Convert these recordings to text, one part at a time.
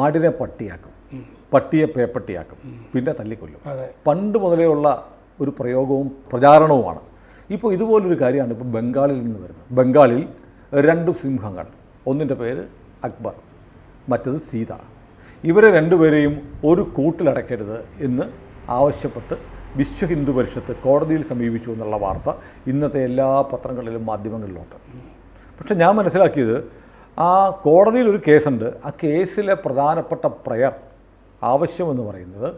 ആടിനെ പട്ടിയാക്കും, പട്ടിയെ പേപ്പട്ടിയാക്കും, പിന്നെ തല്ലിക്കൊല്ലും. പണ്ട് മുതലേ ഉള്ള ഒരു പ്രയോഗവും പ്രചാരണവുമാണ്. ഇപ്പോൾ ഇതുപോലൊരു കാര്യമാണ് ഇപ്പോൾ ബംഗാളിൽ നിന്ന് വരുന്നത്. ബംഗാളിൽ 2 സിംഹങ്ങൾ, ഒന്നിൻ്റെ പേര് അക്ബർ, മറ്റത് സീത. ഇവരെ രണ്ടുപേരെയും ഒരു കൂട്ടിലടക്കരുത് എന്ന് ആവശ്യപ്പെട്ട് വിശ്വ ഹിന്ദു പരിഷത്ത് കോടതിയിൽ സമീപിച്ചു എന്നുള്ള വാർത്ത ഇന്നത്തെ എല്ലാ പത്രങ്ങളിലും മാധ്യമങ്ങളിലുണ്ട്. പക്ഷെ ഞാൻ മനസ്സിലാക്കിയത്, ആ കോടതിയിലൊരു കേസുണ്ട്. ആ കേസിലെ പ്രധാനപ്പെട്ട പ്രയർ ആവശ്യമെന്ന് പറയുന്നത്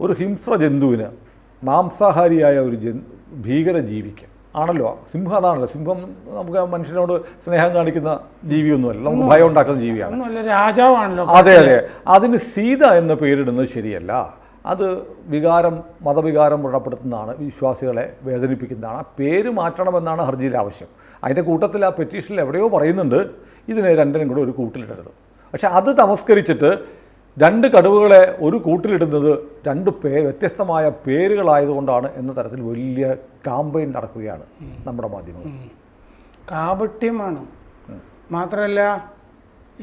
ഒരു ഹിംസ്ര ജന്തുവിന്, മാംസാഹാരിയായ ഒരു ഭീകര ജീവിക്ക് ആണല്ലോ. സിംഹം അതാണല്ലോ. സിംഹം നമുക്ക് മനുഷ്യനോട് സ്നേഹം കാണിക്കുന്ന ജീവിയൊന്നുമല്ല, നമുക്ക് ഭയം ഉണ്ടാക്കുന്ന ജീവിയാണ്, രാജാവാണല്ലോ. അതെ അതെ. അതിന് സീത എന്ന പേരിടുന്നത് ശരിയല്ല. അത് മതവികാരം വ്രണപ്പെടുത്തുന്നതാണ്, വിശ്വാസികളെ വേദനിപ്പിക്കുന്നതാണ്. ആ പേര് മാറ്റണമെന്നാണ് ഹർജിയിലെ ആവശ്യം. അതിൻ്റെ കൂട്ടത്തിൽ ആ പെറ്റീഷനിൽ എവിടെയോ പറയുന്നുണ്ട് ഇതിനെ രണ്ടിനും കൂടെ ഒരു കൂട്ടിലിടരുത്. പക്ഷെ അത് തമസ്കരിച്ചിട്ട് 2 കടുവകളെ ഒരു കൂട്ടിലിടുന്നത് 2 വ്യത്യസ്തമായ പേരുകളായതുകൊണ്ടാണ് എന്ന തരത്തിൽ വലിയ കാമ്പയിൻ നടക്കുകയാണ് നമ്മുടെ മാധ്യമങ്ങൾ. കാപട്യമാണ്. മാത്രമല്ല,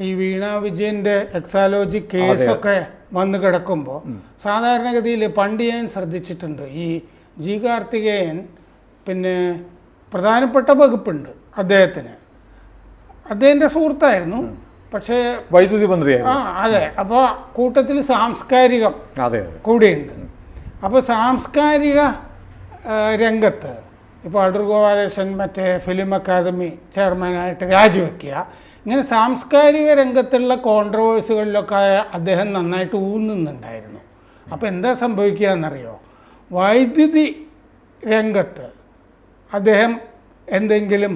ഈ വീണ വിജയൻ്റെ എക്സാലോജി കേസൊക്കെ വന്ന് കിടക്കുമ്പോൾ സാധാരണഗതിയിൽ പണ്ട് ഞാൻ ശ്രദ്ധിച്ചിട്ടുണ്ട്, ഈ ജി കാർത്തികേയൻ പിന്നെ പ്രധാനപ്പെട്ട വകുപ്പുണ്ട് അദ്ദേഹത്തിൻ്റെ സുഹൃത്തായിരുന്നു, പക്ഷേ വൈദ്യുതി മന്ത്രിയായിരുന്നു. അതെ. അപ്പോൾ കൂട്ടത്തിൽ സാംസ്കാരികം കൂടിയുണ്ട്. അപ്പോൾ സാംസ്കാരിക രംഗത്ത് ഇപ്പോൾ അടൂർ ഗോപാലകൃഷ്ണൻ മറ്റേ ഫിലിം അക്കാദമി ചെയർമാനായിട്ട് രാജിവെക്കുക, ഇങ്ങനെ സാംസ്കാരിക രംഗത്തുള്ള കോൺട്രവേഴ്സികളിലൊക്കെ അദ്ദേഹം നന്നായിട്ട് ഊന്നുന്നുണ്ടായിരുന്നു. അപ്പോൾ എന്താ സംഭവിക്കുക എന്നറിയോ? വൈദ്യുതി രംഗത്ത് അദ്ദേഹം എന്തെങ്കിലും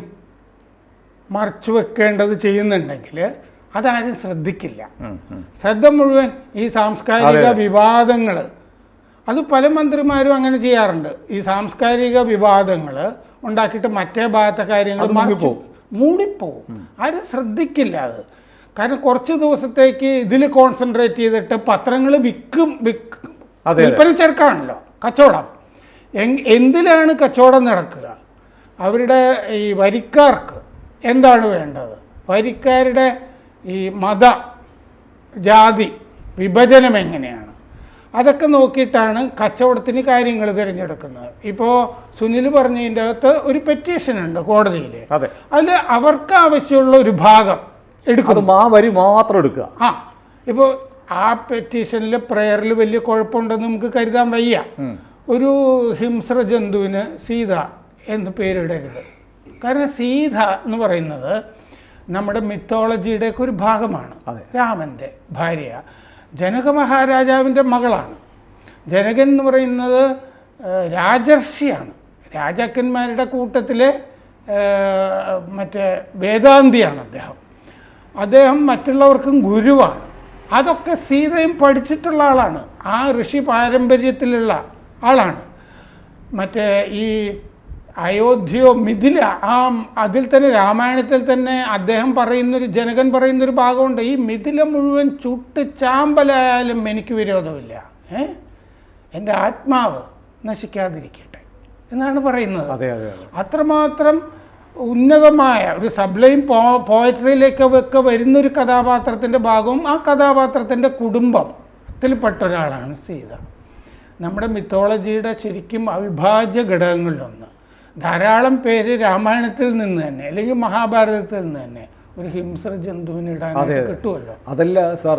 മറച്ചു വെക്കേണ്ടത് ചെയ്യുന്നുണ്ടെങ്കിൽ അതാരും ശ്രദ്ധിക്കില്ല. ശ്രദ്ധ മുഴുവൻ ഈ സാംസ്കാരിക വിവാദങ്ങൾ, അത് പല മന്ത്രിമാരും അങ്ങനെ ചെയ്യാറുണ്ട്. ഈ സാംസ്കാരിക വിവാദങ്ങൾ ഉണ്ടാക്കിയിട്ട് മറ്റേ ഭാഗത്തെ കാര്യങ്ങൾ മൂടിപ്പോവും. ആരും ശ്രദ്ധിക്കില്ല അത്. കാരണം കുറച്ച് ദിവസത്തേക്ക് ഇതിൽ കോൺസെൻട്രേറ്റ് ചെയ്തിട്ട് പത്രങ്ങൾ വിൽപ്പന ചേർക്കാണല്ലോ കച്ചവടം. എന്തിലാണ് കച്ചവടം നടക്കുക? അവരുടെ ഈ വരിക്കാർക്ക് എന്താണ് വേണ്ടത്? വരിക്കാരുടെ ഈ മത ജാതി വിഭജനം എങ്ങനെയാണ്, അതൊക്കെ നോക്കിയിട്ടാണ് കച്ചവടത്തിന് കാര്യങ്ങൾ തിരഞ്ഞെടുക്കുന്നത്. ഇപ്പോൾ സുനിൽ പറഞ്ഞതിൻ്റെ അകത്ത് ഒരു പെറ്റീഷൻ ഉണ്ട് കോടതിയിൽ. അതിൽ അവർക്ക് ആവശ്യമുള്ള ഒരു ഭാഗം എടുക്കും, ആ വരി മാത്രം എടുക്കുക. ഇപ്പോൾ ആ പെറ്റീഷനിൽ പ്രയറിൽ വലിയ കുഴപ്പമുണ്ടെന്ന് നമുക്ക് കരുതാൻ വയ്യ. ഒരു ഹിംസ്ര ജന്തുവിന് സീത എന്ന് പേരിടരുത്. കാരണം സീത എന്ന് പറയുന്നത് നമ്മുടെ മിത്തോളജിയുടെയൊക്കെ ഒരു ഭാഗമാണ്. രാമൻ്റെ ഭാര്യ ജനക മഹാരാജാവിൻ്റെ മകളാണ്. ജനകൻ എന്ന് പറയുന്നത് രാജർഷിയാണ്, രാജാക്കന്മാരുടെ കൂട്ടത്തിലെ മറ്റേ വേദാന്തിയാണ് അദ്ദേഹം മറ്റുള്ളവർക്കും ഗുരുവാണ്. അതൊക്കെ സീതയും പഠിച്ചിട്ടുള്ള ആളാണ്, ആ ഋഷി പാരമ്പര്യത്തിലുള്ള ആളാണ്. മറ്റേ ഈ അയോധ്യയോ മിഥില, അതിൽ തന്നെ രാമായണത്തിൽ തന്നെ ജനകൻ പറയുന്നൊരു ഭാഗമുണ്ട്, ഈ മിഥില മുഴുവൻ ചുട്ട് ചാമ്പലായാലും എനിക്ക് വിരോധമില്ല, എൻ്റെ ആത്മാവ് നശിക്കാതിരിക്കട്ടെ എന്നാണ് പറയുന്നത്. അത്രമാത്രം ഉന്നതമായ ഒരു സബ്ലൈം പോയട്രിയിലേക്കൊക്കെ വരുന്നൊരു കഥാപാത്രത്തിൻ്റെ ഭാഗവും ആ കഥാപാത്രത്തിൻ്റെ കുടുംബത്തിൽപ്പെട്ട ഒരാളാണ് സീത. നമ്മുടെ മിത്തോളജിയുടെ ശരിക്കും അവിഭാജ്യ ഘടകങ്ങളിലൊന്ന്. ധാരാളം പേര് രാമായണത്തിൽ നിന്ന് തന്നെ അല്ലെങ്കിൽ മഹാഭാരതത്തിൽ നിന്ന് തന്നെ ഒരു ഹിംസ്ര ജന്തുവിന് ഇടാനായിട്ട് കിട്ടുമല്ലോ. അതല്ല സാർ,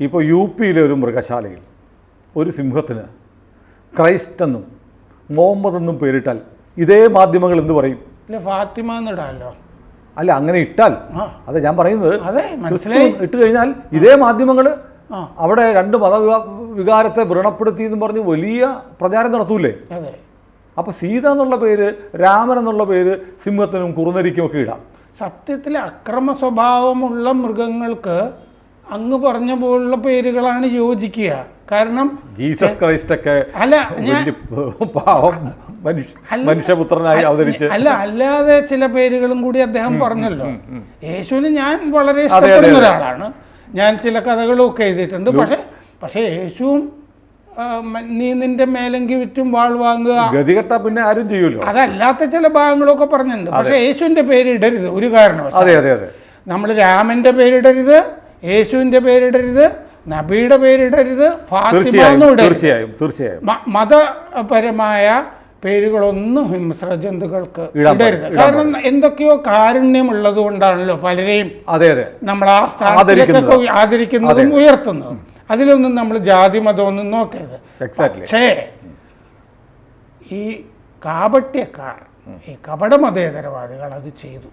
ഇപ്പോൾ UP-യിലെ ഒരു മൃഗശാലയിൽ ഒരു സിംഹത്തിന് ക്രൈസ്റ്റ് എന്നും മുഹമ്മദ് എന്നും പേരിട്ടാൽ ഇതേ മാധ്യമങ്ങൾ എന്ത് പറയും? ഫാത്തിമ എന്നിടാമല്ലോ. അല്ല, അങ്ങനെ ഇട്ടാൽ, അതെ ഞാൻ പറയുന്നത്, ഇട്ട് കഴിഞ്ഞാൽ ഇതേ മാധ്യമങ്ങൾ അവിടെ 2 മതവികാരത്തെ വ്രണപ്പെടുത്തി എന്ന് പറഞ്ഞ് വലിയ പ്രചാരം നടത്തൂലേ? അപ്പോൾ സീത എന്നുള്ള പേര്, രാമൻ എന്നുള്ള പേര് സിംഹത്തിനും കുറുനരിക്കും ഒക്കെ ഇടാം. സത്യത്തിൽ അക്രമ സ്വഭാവമുള്ള മൃഗങ്ങൾക്ക് അങ്ങ് പറഞ്ഞ പോലുള്ള പേരുകളാണ് യോജിക്കുക. കാരണം ജീസസ് ക്രൈസ്റ്റ് ഒക്കെ പാവം മനുഷ്യപുത്രനായി അവതരിച്ച് അല്ലാതെ ചില പേരുകളും കൂടി അദ്ദേഹം പറഞ്ഞല്ലോ. യേശുവിന് ഞാൻ വളരെ ഇഷ്ടപ്പെടുന്ന ഒരാളാണ്, ഞാൻ ചില കഥകളും ഒക്കെ എഴുതിയിട്ടുണ്ട്. പക്ഷേ യേശുവും നീ നിന്റെ മേലെങ്കിൽ വിറ്റും വാൾ വാങ്ങുക, ഗതികെട്ട പിന്നെ ആരും ചെയ്യൂല്ലോ, അതല്ലാത്ത ചില ഭാഗങ്ങളൊക്കെ പറഞ്ഞിട്ടുണ്ട്. പക്ഷെ യേശുവിന്റെ പേര് ഇടരുത് ഒരു കാരണവശാലും. നമ്മൾ രാമന്റെ പേരിടരുത്, യേശുവിന്റെ പേരിടരുത്, നബിയുടെ പേരിടരുത്, ഫാത്തിമ തീർച്ചയായും എന്നും ഇടരുത്. തീർച്ചയായും തീർച്ചയായും മതപരമായ പേരുകളൊന്നും ഹിംസ്ര ജന്തുക്കൾക്ക് ഇടരുത്. കാരണം എന്തൊക്കെയോ കാരുണ്യമുള്ളത് കൊണ്ടാണല്ലോ പലരെയും അതെ അതെ നമ്മൾ ആ സ്ഥാനത്തിലേക്കൊക്കെ ആദരിക്കുന്നതും ഉയർത്തുന്നതും. അതിലൊന്നും നമ്മൾ ജാതി മതമൊന്നും നോക്കരുത്. പക്ഷേ ഈ കാപട്യക്കാർ, ഈ കപട മതേതരവാദികൾ അത് ചെയ്തു.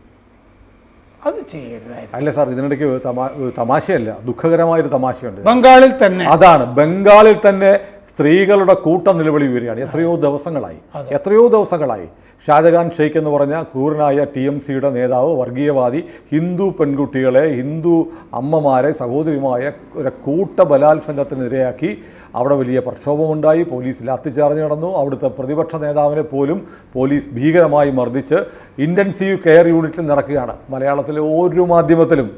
അത് ചെയ്യരുതായിരുന്നു. അല്ല സാർ, ഇതിനിടയ്ക്ക് തമാശയല്ല, ദുഃഖകരമായൊരു തമാശയുണ്ട് ബംഗാളിൽ തന്നെ. അതാണ്, ബംഗാളിൽ തന്നെ സ്ത്രീകളുടെ കൂട്ടം നിലവിളി വരികയാണ്. എത്രയോ ദിവസങ്ങളായി ഷാജഹാൻ ഷെയ്ഖ് എന്ന് പറഞ്ഞ ക്രൂരനായ TMCയുടെ നേതാവ്, വർഗീയവാദി, ഹിന്ദു പെൺകുട്ടികളെ, ഹിന്ദു അമ്മമാരെ, സഹോദരിമാരെ ഒരു കൂട്ട ബലാത്സംഗത്തിനിരയാക്കി. അവിടെ വലിയ പ്രക്ഷോഭമുണ്ടായി, പോലീസ് ലാത്തിച്ചാർജ് നടന്നു. അവിടുത്തെ പ്രതിപക്ഷ നേതാവിനെ പോലും പോലീസ് ഭീകരമായി മർദ്ദിച്ച് ഇൻറ്റൻസീവ് കെയർ യൂണിറ്റിൽ നടക്കുകയാണ്. മലയാളത്തിലെ ഒരു മാധ്യമത്തിലും,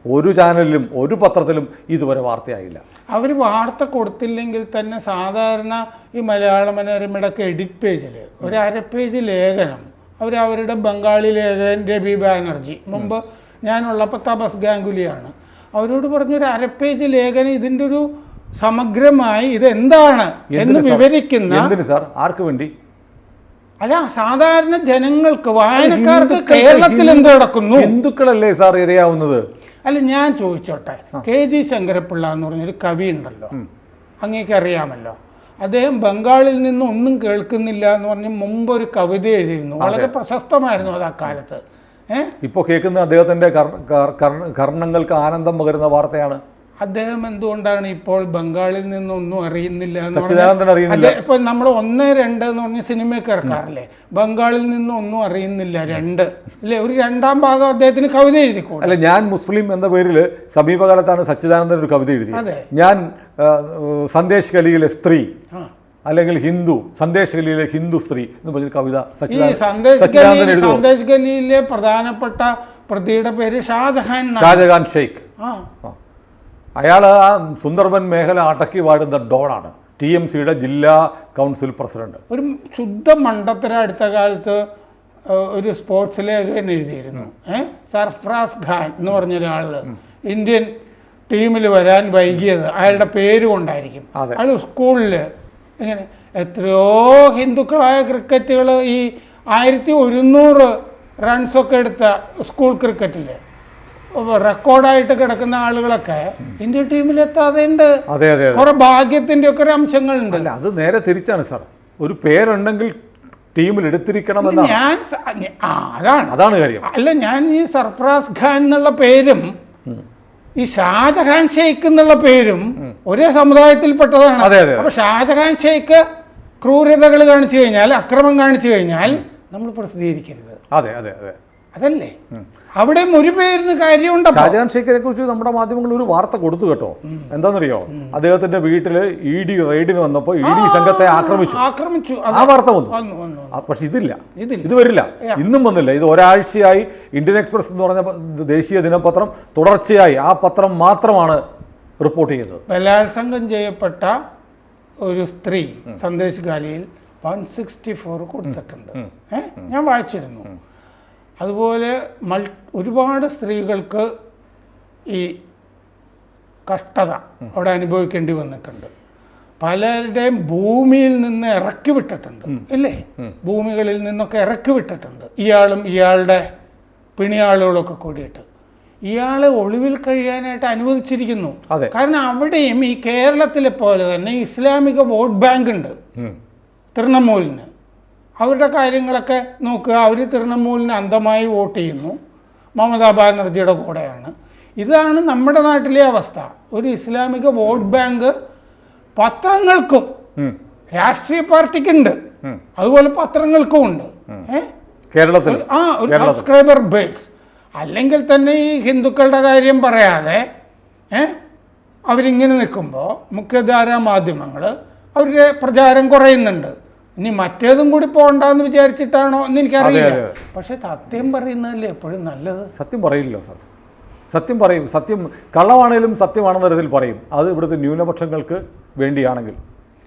ഒരു ചാനലിലും, ഒരു പത്രത്തിലും ഇതുവരെ വാർത്തയായില്ല. അവർ വാർത്ത കൊടുത്തില്ലെങ്കിൽ തന്നെ സാധാരണ ഈ മലയാള മനോരമയുടെ എഡിറ്റ് പേജിൽ ഒരു 1/2 പേജ് ലേഖനം അവരുടെ ബംഗാളി ലേഖകൻ രവി ബാനർജി, മുമ്പ് ഞാനുള്ളപ്പോൾ തപസ് ഗാംഗുലിയാണ്, അവരോട് പറഞ്ഞൊരു 1/2 പേജ് ലേഖനം ഇതിൻ്റെ ഒരു സമഗ്രമായി ഇതെന്താണ് എന്ന് വിവരിക്കുന്ന. എന്തിന് സാർ, ആർക്ക് വേണ്ടി? അല്ല, സാധാരണ ജനങ്ങൾക്ക്, വായനക്കാർക്ക് കേരളത്തിൽ എന്ത് നടക്കുന്നു? ഹിന്ദുക്കളല്ലേ സാർ ഇരയാവുന്നത്? അല്ല, ഞാൻ ചോദിച്ചോട്ടെ, KG ശങ്കരപ്പിള്ള എന്ന് പറഞ്ഞൊരു കവി ഉണ്ടല്ലോ, അങ്ങേക്ക് അറിയാമല്ലോ. അദ്ദേഹം ബംഗാളിൽ നിന്ന് ഒന്നും കേൾക്കുന്നില്ല എന്ന് പറഞ്ഞ് മുമ്പ് ഒരു കവിത എഴുതിയിരുന്നു. വളരെ പ്രശസ്തമായിരുന്നു അത് അക്കാലത്ത്. ഇപ്പോൾ കേൾക്കുന്ന അദ്ദേഹത്തിന്റെ കർണങ്ങൾക്ക് ആനന്ദം പകരുന്ന വാർത്തയാണ്. അദ്ദേഹം എന്തുകൊണ്ടാണ് ഇപ്പോൾ ബംഗാളിൽ നിന്നൊന്നും അറിയുന്നില്ല എന്ന് സച്ചിദാനന്ദൻ അറിയുന്നില്ല? ഇപ്പൊ നമ്മൾ 1, 2 എന്ന് പറഞ്ഞ സിനിമയൊക്കെ ഇറക്കാറില്ലേ, ബംഗാളിൽ നിന്നും ഒന്നും അറിയുന്നില്ല 2 അല്ലേ, ഒരു 2ാം ഭാഗം അദ്ദേഹത്തിന് കവിത എഴുതിക്കോ. അല്ല, ഞാൻ മുസ്ലിം എന്ന പേരിൽ സമീപകാലത്താണ് സച്ചിദാനന്ദൻ ഒരു കവിത എഴുതിയത്. ഞാൻ സന്ദേശ് ഗലിയിലെ സ്ത്രീ അല്ലെങ്കിൽ ഹിന്ദു, സന്ദേശ് ഗലിയിലെ ഹിന്ദു സ്ത്രീ എന്ന് പറഞ്ഞ കവിത സച്ചിദാനന്ദൻ എഴുതും. സന്ദേശ് ഗലിയിലെ പ്രധാനപ്പെട്ട പ്രതിയുടെ പേര് ഷാജഹാൻ ഷെയ്ഖ്. അയാൾ ആ സുന്ദർബൻ മേഖല അടക്കി വാഴുന്ന ഡോണാണ്, TMCയുടെ ജില്ലാ കൗൺസിൽ പ്രസിഡന്റ്. ഒരു ശുദ്ധ മണ്ടത്തര അടുത്ത കാലത്ത് ഒരു സ്പോർട്സ് ലേഖകൻ എഴുതിയിരുന്നു. സർഫറാസ് ഖാൻ എന്ന് പറഞ്ഞ ഒരാള് ഇന്ത്യൻ ടീമിൽ വരാൻ വൈകിയത് അയാളുടെ പേര് കൊണ്ടായിരിക്കും. അയാൾ സ്കൂളിൽ ഇങ്ങനെ എത്രയോ ഹിന്ദുക്കളായ ക്രിക്കറ്റുകൾ, ഈ 1100 റൺസൊക്കെ എടുത്ത സ്കൂൾ ക്രിക്കറ്റിൽ റെക്കോർഡായിട്ട് കിടക്കുന്ന ആളുകളൊക്കെ ഇന്ത്യൻ ടീമിൽ എത്താതെ ഉണ്ട്. കുറെ ഭാഗ്യത്തിന്റെ ഒക്കെ ഒരു അംശങ്ങളുണ്ട്. അല്ല, അത് നേരെ തിരിച്ചാണ് സാർ. ഒരു പേരുണ്ടെങ്കിൽ ടീമിൽ എടുത്തിരിക്കണമെന്ന് അതാണ് കാര്യം. അല്ല, ഞാൻ ഈ സർഫറാസ് ഖാൻ എന്നുള്ള പേരും ഈ ഷാജഹാൻ ഷെയ്ഖ് എന്നുള്ള പേരും ഒരേ സമുദായത്തിൽപ്പെട്ടതാണ്. അപ്പൊ ഷാജഹാൻ ഷെയ്ഖ് ക്രൂരതകൾ കാണിച്ചു കഴിഞ്ഞാൽ, അക്രമം കാണിച്ചു കഴിഞ്ഞാൽ നമ്മൾ പ്രസിദ്ധീകരിക്കരുത്. അതല്ലേ, അവിടെ ഒരു പേരിന് കാര്യമുണ്ട്. ഷാജഹാൻ ഷെയ്ഖിനെ കുറിച്ച് നമ്മുടെ മാധ്യമങ്ങളിൽ ഒരു വാർത്ത കൊടുത്തു കേട്ടോ. എന്താണെന്നറിയോ, അദ്ദേഹത്തിന്റെ വീട്ടില് ED റെയ്ഡിന് വന്നപ്പോൾ ED സംഘത്തെ ആക്രമിച്ചു. ആ വാർത്ത വന്നു. പക്ഷെ ഇത് വരില്ല, ഇന്നും വന്നില്ല. ഇത് ഒരാഴ്ചയായി ഇന്ത്യൻ എക്സ്പ്രസ് എന്ന് പറഞ്ഞ ദേശീയ ദിനപത്രം തുടർച്ചയായി ആ പത്രം മാത്രമാണ് റിപ്പോർട്ട് ചെയ്യുന്നത്. ബലാത്സംഗം ചെയ്യപ്പെട്ട ഒരു സ്ത്രീ സന്ദേശ് ഗാലിയിൽ 164 കൊടുത്തിട്ടുണ്ട്. ഞാൻ വായിച്ചിരുന്നു. അതുപോലെ ഒരുപാട് സ്ത്രീകൾക്ക് ഈ കഷ്ടത അവിടെ അനുഭവിക്കേണ്ടി വന്നിട്ടുണ്ട്. പലരുടെയും ഭൂമിയിൽ നിന്ന് ഇറക്കി വിട്ടിട്ടുണ്ട്, ഇല്ലേ? ഭൂമികളിൽ നിന്നൊക്കെ ഇറക്കി വിട്ടിട്ടുണ്ട്. ഇയാളും ഇയാളുടെ പിണിയാളുകളൊക്കെ കൂടിയിട്ട് ഇയാളെ ഒളിവിൽ കഴിയാനായിട്ട് അനുവദിച്ചിരിക്കുന്നു. കാരണം അവിടെയും ഈ കേരളത്തിലെ പോലെ തന്നെ ഇസ്ലാമിക വോട്ട് ബാങ്ക് ഉണ്ട് തൃണമൂലിന്. അവരുടെ കാര്യങ്ങളൊക്കെ നോക്കുക. അവർ തൃണമൂലിന് അന്ധമായി വോട്ട് ചെയ്യുന്നു, മമതാ ബാനർജിയുടെ കൂടെയാണ്. ഇതാണ് നമ്മുടെ നാട്ടിലെ അവസ്ഥ. ഒരു ഇസ്ലാമിക വോട്ട് ബാങ്ക് പത്രങ്ങൾക്കും രാഷ്ട്രീയ പാർട്ടിക്കുണ്ട്, അതുപോലെ പത്രങ്ങൾക്കും ഉണ്ട്. കേരളത്തിൽ ഒരു സബ്സ്ക്രൈബർ ബേസ്. അല്ലെങ്കിൽ തന്നെ ഈ ഹിന്ദുക്കളുടെ കാര്യം പറയാതെ അവരിങ്ങനെ നിൽക്കുമ്പോൾ മുഖ്യധാരാ മാധ്യമങ്ങൾ അവരുടെ പ്രചാരം കുറയുന്നുണ്ട്. ഇനി മറ്റേതും കൂടി പോകണ്ടെന്ന് വിചാരിച്ചിട്ടാണോ എന്ന് എനിക്കറിയില്ല. പക്ഷെ സത്യം പറയുന്നതല്ലേ എപ്പോഴും നല്ലത്. സത്യം പറയില്ലല്ലോ സാർ, സത്യം പറയും. സത്യം കള്ളമാണേലും സത്യമാണെന്ന തരത്തിൽ പറയും. അത് ഇവിടുത്തെ ന്യൂനപക്ഷങ്ങൾക്ക് വേണ്ടിയാണെങ്കിൽ.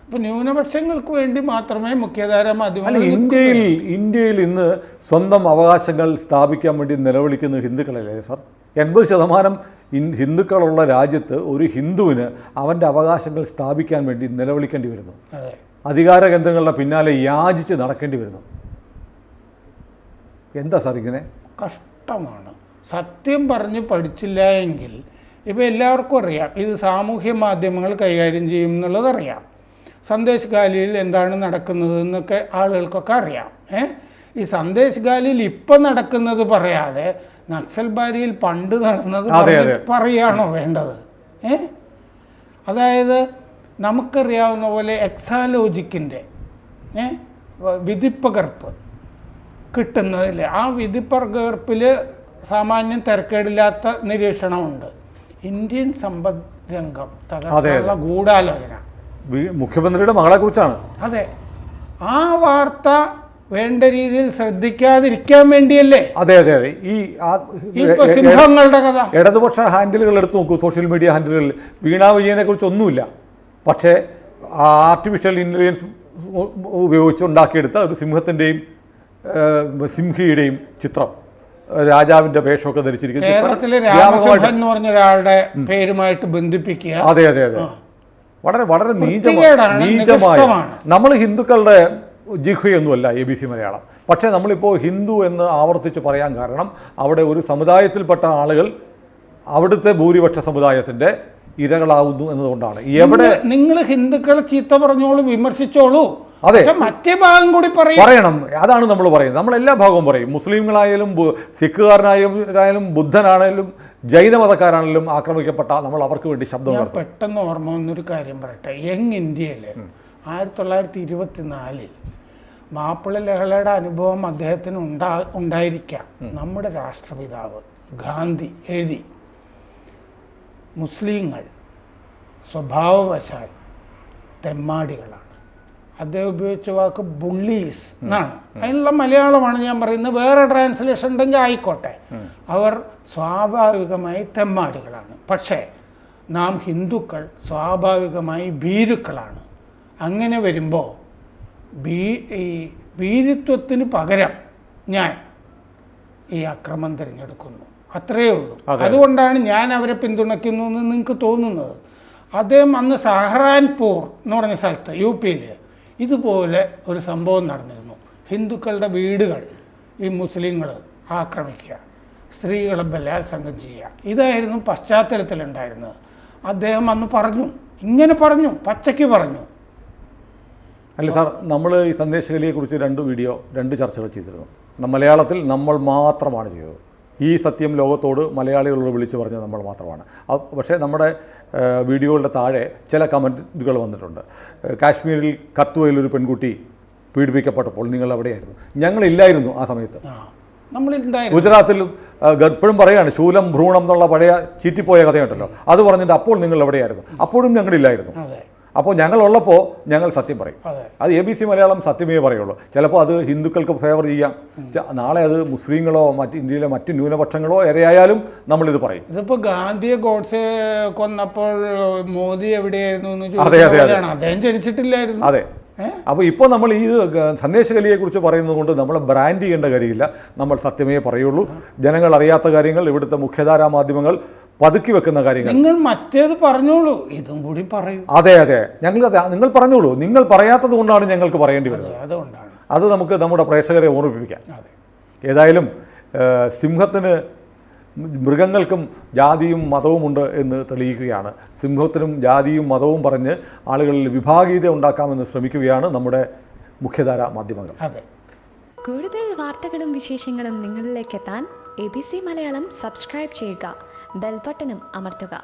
അപ്പോൾ ന്യൂനപക്ഷങ്ങൾക്ക് വേണ്ടി മാത്രമേ മുഖ്യധാര മാധ്യമങ്ങൾ. ഇന്ത്യയിൽ ഇന്ന് സ്വന്തം അവകാശങ്ങൾ സ്ഥാപിക്കാൻ വേണ്ടി നിലവിളിക്കുന്ന ഹിന്ദുക്കളല്ലേ സാർ? 80% ഹിന്ദുക്കളുള്ള രാജ്യത്ത് ഒരു ഹിന്ദുവിന് അവൻ്റെ അവകാശങ്ങൾ സ്ഥാപിക്കാൻ വേണ്ടി നിലവിളിക്കേണ്ടി വരുന്നു. അധികാര കേന്ദ്രങ്ങളുടെ പിന്നാലെ യാചിച്ച് നടക്കേണ്ടി വരുന്നു. എന്താ സാർ ഇങ്ങനെ? കഷ്ടമാണ്. സത്യം പറഞ്ഞ് പഠിച്ചില്ല എങ്കിൽ ഇപ്പോൾ എല്ലാവർക്കും അറിയാം ഇത് സാമൂഹ്യ മാധ്യമങ്ങൾ കൈകാര്യം ചെയ്യും എന്നുള്ളത് അറിയാം. സന്ദേശ് ഗാലിയിൽ എന്താണ് നടക്കുന്നത് എന്നൊക്കെ ആളുകൾക്കൊക്കെ അറിയാം. ഈ സന്ദേശ് ഗാലിയിൽ ഇപ്പം നടക്കുന്നത് പറയാതെ നക്സൽബാരിയിൽ പണ്ട് നടന്നത് പറയുകയാണോ വേണ്ടത്? അതായത് നമുക്കറിയാവുന്ന പോലെ എക്സാലോജിക്കിൻ്റെ വിധിപ്പകർപ്പ് കിട്ടുന്നതിൽ ആ വിധിപ്പകർപ്പിൽ സാമാന്യം തിരക്കേടില്ലാത്ത നിരീക്ഷണമുണ്ട്. ഇന്ത്യൻ സമ്പദ് രംഗം തകർക്കാനുള്ള ഗൂഢാലോചന മുഖ്യമന്ത്രിയുടെ മകളെ കുറിച്ചാണ്. അതെ, ആ വാർത്ത വേണ്ട രീതിയിൽ ശ്രദ്ധിക്കാതിരിക്കാൻ വേണ്ടിയല്ലേ? അതെ അതെ അതെ. ഈ സിംഹങ്ങളുടെ കഥ ഇടതുപക്ഷ ഹാൻഡിലുകൾ എടുത്തു നോക്കൂ, സോഷ്യൽ മീഡിയ ഹാൻഡിലുകളിൽ വീണാ വിജയനെ കുറിച്ച് ഒന്നുമില്ല. പക്ഷേ ആർട്ടിഫിഷ്യൽ ഇൻ്റലിജൻസ് ഉപയോഗിച്ച് ഉണ്ടാക്കിയെടുത്ത ഒരു സിംഹത്തിൻ്റെയും സിംഹിയുടെയും ചിത്രം, രാജാവിന്റെ വേഷമൊക്കെ ധരിച്ചിരിക്കുന്നു. കേരളത്തിലെ രാമസിംഹൻ എന്ന് പറഞ്ഞ ഒരാളുടെ പേരുമായിട്ട് ബന്ധിപ്പിക്കുക. അതെ അതെ അതെ. വളരെ വളരെ നീചമായ, നമ്മൾ ഹിന്ദുക്കളുടെ ജിഹ്വയൊന്നുമല്ല ABC മലയാളം. പക്ഷേ നമ്മളിപ്പോൾ ഹിന്ദു എന്ന് ആവർത്തിച്ച് പറയാൻ കാരണം അവിടെ ഒരു സമുദായത്തിൽപ്പെട്ട ആളുകൾ അവിടുത്തെ ഭൂരിപക്ഷ സമുദായത്തിൻ്റെ ഇരകളാവുന്നു എന്നതുകൊണ്ടാണ്. എവിടെ നിങ്ങൾ ഹിന്ദുക്കളെ ചീത്ത പറഞ്ഞോളൂ, വിമർശിച്ചോളൂ, അതെ, മറ്റേ ഭാഗം കൂടി പറയണം. അതാണ് നമ്മൾ പറയുന്നത്. നമ്മൾ എല്ലാ ഭാഗവും പറയും. മുസ്ലിങ്ങളായാലും സിഖുകാരനായാലും ബുദ്ധനാണേലും ജൈനമതക്കാരാണെങ്കിലും ആക്രമിക്കപ്പെട്ട നമ്മൾ അവർക്ക് വേണ്ടി ശബ്ദം ഉയർത്തും. പെട്ടെന്ന് ഓർമ്മ വന്നൊരു കാര്യം പറയട്ടെ. ഇന്ത്യയിൽ 1924 മാപ്പിള ലഹളയുടെ അനുഭവം അദ്ദേഹത്തിന് ഉണ്ടായിരിക്കാം. നമ്മുടെ രാഷ്ട്രപിതാവ് ഗാന്ധി എഴുതി, മുസ്ലിങ്ങൾ സ്വഭാവവശാൽ തെമ്മാടികളാണ്. അദ്ദേഹം ഉപയോഗിച്ച വാക്ക് ബുള്ളീസ് എന്നാണ്. അതിനുള്ള മലയാളമാണ് ഞാൻ പറയുന്നത്. വേറെ ട്രാൻസ്ലേഷൻ ഉണ്ടെങ്കിൽ ആയിക്കോട്ടെ. അവർ സ്വാഭാവികമായി തെമ്മാടികളാണ്. പക്ഷേ നാം ഹിന്ദുക്കൾ സ്വാഭാവികമായി ഭീരുക്കളാണ്. അങ്ങനെ വരുമ്പോൾ ഈ ഭീരുത്വത്തിന് പകരം ഞാൻ ഈ അക്രമം തിരഞ്ഞെടുക്കുന്നു, അത്രയേ ഉള്ളൂ. അതുകൊണ്ടാണ് ഞാൻ അവരെ പിന്തുണയ്ക്കുന്നു എന്ന് നിങ്ങൾക്ക് തോന്നുന്നത്. അദ്ദേഹം അന്ന് സഹറാൻപൂർ എന്ന് പറഞ്ഞ സ്ഥലത്ത് UP ഇതുപോലെ ഒരു സംഭവം നടന്നിരുന്നു. ഹിന്ദുക്കളുടെ വീടുകൾ ഈ മുസ്ലിങ്ങൾ ആക്രമിക്കുക, സ്ത്രീകളെ ബലാത്സംഗം ചെയ്യുക, ഇതായിരുന്നു പശ്ചാത്തലത്തിലുണ്ടായിരുന്നത്. അദ്ദേഹം അന്ന് പറഞ്ഞു, ഇങ്ങനെ പറഞ്ഞു, പച്ചയ്ക്ക് പറഞ്ഞു. അല്ല സാർ, നമ്മൾ ഈ സന്ദേശഗലിയെക്കുറിച്ച് 2 ചർച്ചകൾ ചെയ്തിരുന്നു. മലയാളത്തിൽ നമ്മൾ മാത്രമാണ് ചെയ്തത്. ഈ സത്യം ലോകത്തോട് മലയാളികളോട് വിളിച്ചു പറഞ്ഞത് നമ്മൾ മാത്രമാണ്. പക്ഷേ നമ്മുടെ വീഡിയോകളുടെ താഴെ ചില കമൻറ്റുകൾ വന്നിട്ടുണ്ട്. കാശ്മീരിൽ കത്വയിലൊരു പെൺകുട്ടി പീഡിപ്പിക്കപ്പെട്ടപ്പോൾ നിങ്ങൾ എവിടെയായിരുന്നു? ഞങ്ങളില്ലായിരുന്നു ആ സമയത്ത്. ഗുജറാത്തിൽ ഇപ്പോഴും പറയുകയാണ്, ശൂലം ഭ്രൂണം എന്നുള്ള പഴയ ചീറ്റിപ്പോയ കഥയുണ്ടല്ലോ, അത് പറഞ്ഞിട്ട് അപ്പോൾ നിങ്ങൾ എവിടെയായിരുന്നു? അപ്പോഴും ഞങ്ങളില്ലായിരുന്നു. അപ്പോൾ ഞങ്ങളുള്ളപ്പോൾ ഞങ്ങൾ സത്യം പറയും. അത് ABC മലയാളം സത്യമേ പറയുള്ളൂ. ചിലപ്പോൾ അത് ഹിന്ദുക്കൾക്ക് ഫേവർ ചെയ്യാം, നാളെ അത് മുസ്ലിങ്ങളോ ഇന്ത്യയിലെ മറ്റ് ന്യൂനപക്ഷങ്ങളോ ഇരയായാലും നമ്മളിത് പറയും. ഇതിപ്പോൾ ഗാന്ധിയെ ഗോഡ്സെ കൊന്നപ്പോൾ മോദി എവിടെയായിരുന്നു എന്ന് അദ്ദേഹം ജനിച്ചിട്ടില്ലായിരുന്നു. അതെ. അപ്പോൾ ഇപ്പോൾ നമ്മൾ ഈ സന്ദേശഗലിയെക്കുറിച്ച് പറയുന്നത് കൊണ്ട് നമ്മൾ ബ്രാൻഡ് ചെയ്യേണ്ട കാര്യമില്ല. നമ്മൾ സത്യമേ പറയുള്ളൂ. ജനങ്ങൾ അറിയാത്ത കാര്യങ്ങൾ ഇവിടുത്തെ മുഖ്യധാരാ മാധ്യമങ്ങൾ പതുക്കി വെക്കുന്ന കാര്യങ്ങൾ നിങ്ങൾ മറ്റേത് പറഞ്ഞോളൂ, ഇതും കൂടി പറയൂ. അതെ അതെ, നിങ്ങൾ പറഞ്ഞോളൂ. നിങ്ങൾ പറയാത്തത് കൊണ്ടാണ് ഞങ്ങൾക്ക് പറയേണ്ടി വരുന്നത്. അത് നമുക്ക് നമ്മുടെ പ്രേക്ഷകരെ ഓർമ്മിപ്പിക്കാം. ഏതായാലും സിംഹത്തിന് മൃഗങ്ങൾക്കും ജാതിയും മതവുമുണ്ട് എന്ന് തെളിയിക്കുകയാണ്. സിംഹത്തിനും ജാതിയും മതവും പറഞ്ഞ് ആളുകളിൽ വിഭാഗീയത ഉണ്ടാക്കാമെന്ന് ശ്രമിക്കുകയാണ് നമ്മുടെ മുഖ്യധാരാ മാധ്യമങ്ങൾ. കൂടുതൽ വാർത്തകളും വിശേഷങ്ങളും നിങ്ങളിലേക്ക് എത്താൻ ABC മലയാളം സബ്സ്ക്രൈബ് ചെയ്യുക, ബെൽ ബട്ടണും അമർത്തുക.